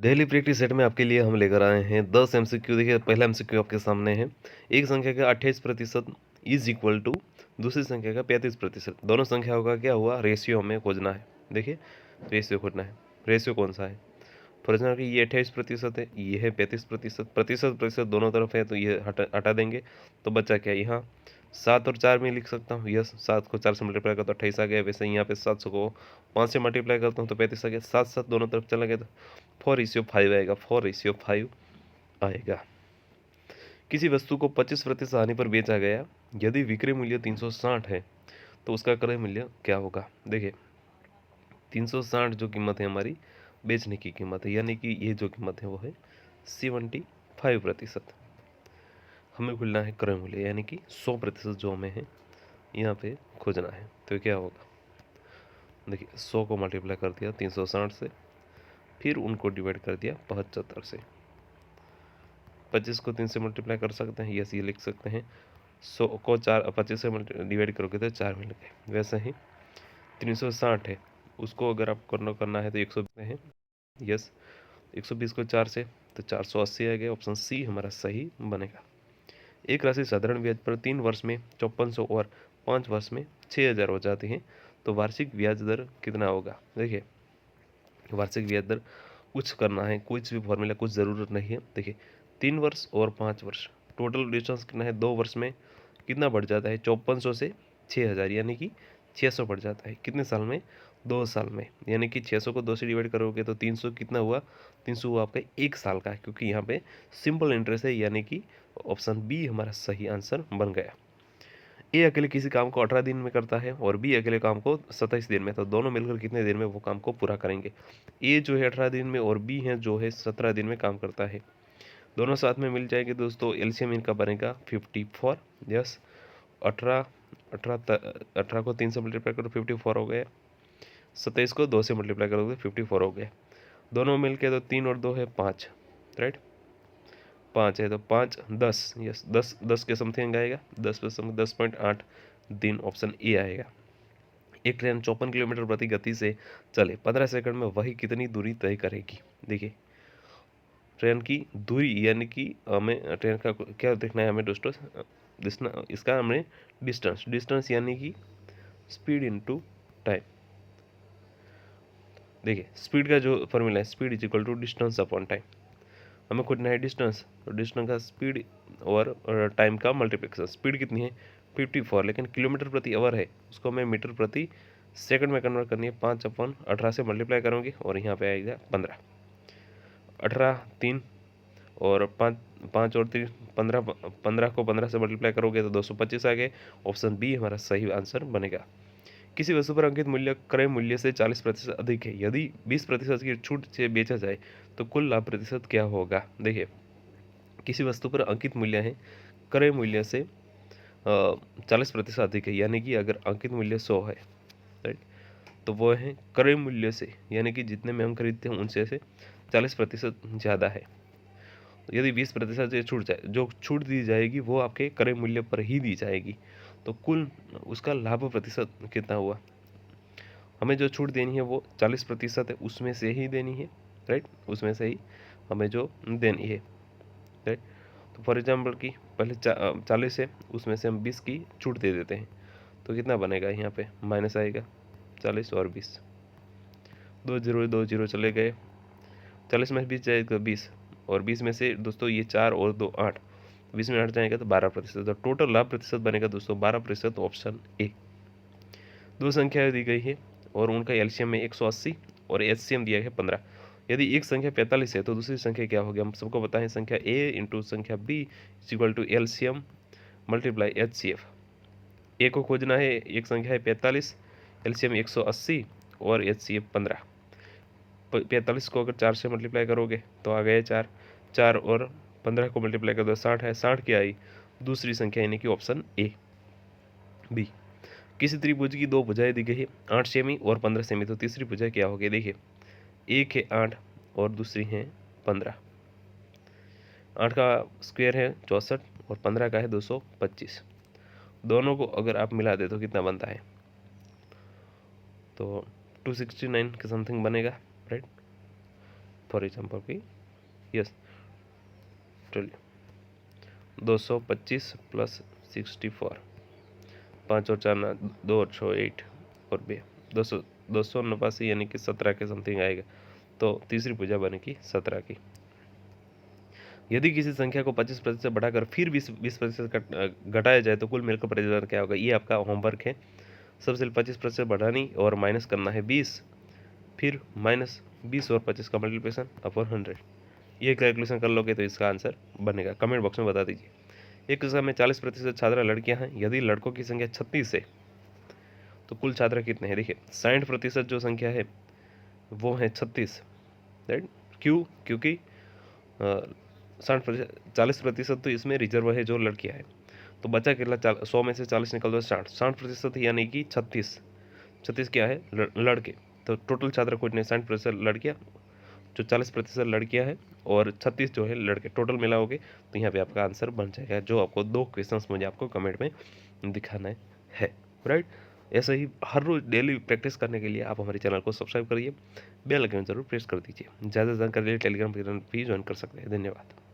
Daily practice set में आपके लिए हम लेकर आए हैं 10 एमसीक्यू। देखिए, पहला एमसीक्यू आपके सामने है। एक संख्या का 28% इज इक्वल टू दूसरी संख्या का 35%। दोनों संख्याओं का क्या हुआ, रेशियो हमें खोजना है। देखिए, रेशियो खोजना है। रेशियो कौन सा है? फॉर एग्जाम्पल ये 28% है, ये है 35%। प्रतिशत प्रतिशत दोनों तरफ है, तो ये हटा देंगे तो बचा क्या? यहाँ 7 और 4 में लिख सकता हूँ। यस, 7 को 4 से मल्टीप्लाई करता हूँ 28 आ गया। वैसे यहाँ पे 700 को 5 से मल्टीप्लाई करता हूँ तो 35 आ गया। 7 7 दोनों तरफ चला गया तो 4:5 आएगा। 4:5 आएगा। किसी वस्तु को 25% हानि पर बेचा गया, यदि विक्रय मूल्य 360 है तो उसका क्रय मूल्य क्या होगा? देखिए, 360 जो कीमत है हमारी बेचने की कीमत है, यानी कि ये जो कीमत है वो है 75%। हमें खोजना है क्रय मूल्य, यानी कि 100% जो हमें है यहाँ पे खोजना है। तो क्या होगा? देखिए, 100 को मल्टीप्लाई कर दिया 360 से, फिर उनको डिवाइड कर दिया 75 से। 25 को 3 से मल्टीप्लाई कर सकते हैं, यस ये लिख सकते हैं। 100 को 25 से डिवाइड करोगे तो 4 मिलेंगे। वैसे ही 360 है, उसको अगर आप करना है तो 120 है। यस, 120 को 4 से तो 480 आ गया। ऑप्शन सी हमारा सही बनेगा। एक राशि साधारण ब्याज पर 3 वर्ष में 5400 और 5 वर्ष में 6000 हो जाती है, तो वार्षिक ब्याज दर कितना होगा? देखिए, वार्षिक ब्याज दर कुछ करना है, कुछ भी फॉर्मूला कुछ ज़रूरत नहीं है। देखिए, 3 वर्ष और 5 वर्ष, टोटल डिस्टेंस कितना है? 2 वर्ष में कितना बढ़ जाता है? 5400 से 6000, यानी कि 600 बढ़ जाता है। कितने साल में? 2 साल में। यानी कि 600 को 2 से डिवाइड करोगे तो 300 कितना हुआ? 300 हुआ आपका 1 साल का, क्योंकि यहाँ पे सिंपल इंटरेस्ट है, यानी कि ऑप्शन बी हमारा सही आंसर बन गया। ए अकेले किसी काम को 18 दिन में करता है और बी अकेले काम को 27 दिन में, तो दोनों मिलकर कितने दिन में वो काम को पूरा करेंगे? ए जो है 18 दिन में और बी है जो है 17 दिन में काम करता है। दोनों साथ में मिल जाएंगे दोस्तों। एलसीएम इनका बनेगा 54। यस, 18 18 को 3 से मल्टीप्लाई करो 54 हो गया। 27 को 2 से मल्टीप्लाई करोगे 54 हो गया। दोनों मिलके तो 3 और 2 है 5, राइट? 5 है तो 5 10, यस 10 10 के समथिंग आएगा। 10 पे 10.8 दिन, ऑप्शन ए आएगा। एक ट्रेन 54 किलोमीटर प्रति गति से चले 15 सेकंड में वही कितनी दूरी तय करेगी? देखिए, ट्रेन की दूरी, यानी कि हमें ट्रेन का क्या देखना है? हमें दोस्तों इसका हमें डिस्टेंस यानी कि स्पीड इनटू टाइम। देखिए, स्पीड का जो फॉर्मूला है, speed is equal to distance upon time. हमें खोजना है डिस्टेंस, तो डिस्टेंस का स्पीड और टाइम का मल्टीप्लिकेशन। स्पीड कितनी है? 54, लेकिन किलोमीटर प्रति आवर है, उसको हमें मीटर प्रति सेकंड में कन्वर्ट करनी है। 5/18 से मल्टीप्लाई करोगे और यहाँ पे आएगा 15। 18 3 और 5 5 और 3 15। 15 को 15 से मल्टीप्लाई करोगे तो 225 आ गए। ऑप्शन बी हमारा सही आंसर बनेगा। किसी वस्तु पर अंकित मूल्य क्रय मूल्य से 40% अधिक है, यदि 20% की छूट से बेचा जाए तो कुल लाभ प्रतिशत क्या होगा? देखिए, किसी वस्तु पर अंकित मूल्य है, क्रय मूल्य से 40% अधिक है, यानी कि अगर अंकित मूल्य 100 है, राइट, तो वो है क्रय मूल्य से, यानी कि जितने में हम खरीदते हैं उनसे से 40% ज़्यादा है। यदि 20% से छूट जाए, जो छूट दी जाएगी वो आपके क्रय मूल्य पर ही दी जाएगी, तो कुल उसका लाभ प्रतिशत कितना हुआ? हमें जो छूट देनी है वो 40% है, उसमें से ही देनी है, राइट? उसमें से ही हमें जो देनी है, राइट? तो फॉर एग्जाम्पल की पहले 40 है, उसमें से हम 20 की छूट दे देते हैं, तो कितना बनेगा? यहाँ पे माइनस आएगा 40 और 20, 2 चले गए। 40 में 20 जाएगा 20, और 20 में से दोस्तों ये 4 और 2 8, 20 में 8 जाएगा तो 12%। तो टोटल लाभ प्रतिशत बनेगा दोस्तों 12%, ऑप्शन ए। दो संख्या दी गई है और उनका एलसीएम है 180 और एचसीएम दिया है 15। यदि एक संख्या 45 है तो दूसरी संख्या क्या होगी? हम सबको पता है, संख्या ए इंटू संख्या b is equal to LCM multiply HCF. A को खोजना है, एक संख्या है 45, एलसीएम 180 और एचसीएफ 15। 45 को अगर 4 से मल्टीप्लाई करोगे तो आ गए 4, 4 और 15 को मल्टीप्लाई कर दो 60 है। 60 क्या आई? दूसरी संख्या, यानी कि ऑप्शन ए बी। किसी त्रिभुज की दो भुजाएं दी गई है, 8 सेमी और 15 सेमी, तो तीसरी भुजा क्या होगी? देखिए, एक है 8 और दूसरी है 15। 8 का स्क्वायर है 64 और 15 का है 225। दोनों को अगर आप मिला दे तो कितना बनता है? तो 269 के समथिंग बनेगा, राइट? फॉर एग्जाम्पल की यस चलिए 225 प्लस 64 5 और 4 2 और 6 8 और 2 289 यानी कि 17 के समथिंग आएगा। तो तीसरी भुजा बनेगी 17 की। यदि किसी संख्या को 25% बढ़ाकर फिर 20% घटाया जाए तो कुल मिलकर प्रतिशत क्या होगा। ये आपका होमवर्क है। सबसे 25% बढ़ानी और माइनस करना है 20, फिर माइनस 20 और 25 का मल्टीप्लिकेशन अपॉन 100। ये कैलकुलेशन कर लोगे तो इसका आंसर बनेगा। कमेंट बॉक्स में बता दीजिए। एक कक्षा में 40% छात्रा लड़कियां हैं। यदि लड़कों की संख्या 36 है तो कुल छात्र कितने हैं। देखिए 60% जो संख्या है वो है 36, राइट। क्यों? क्योंकि 40% तो इसमें रिजर्व है जो लड़कियां हैं। तो बचा कितना 100 में से 40 निकल दो 60% यानी कि 36 क्या है लड़के। तो टोटल छात्र कितने 60% लड़कियां, जो 40% लड़कियां हैं और 36 जो है लड़के, टोटल मिलाओगे तो यहाँ पे आपका आंसर बन जाएगा। जो आपको 2 क्वेश्चंस मुझे आपको कमेंट में दिखाना है, राइट। ऐसे ही हर रोज डेली प्रैक्टिस करने के लिए आप हमारे चैनल को सब्सक्राइब करिए, बेल आइकन जरूर प्रेस कर दीजिए। ज़्यादा जानकारी के लिए टेलीग्राम भी ज्वाइन कर सकते हैं। धन्यवाद।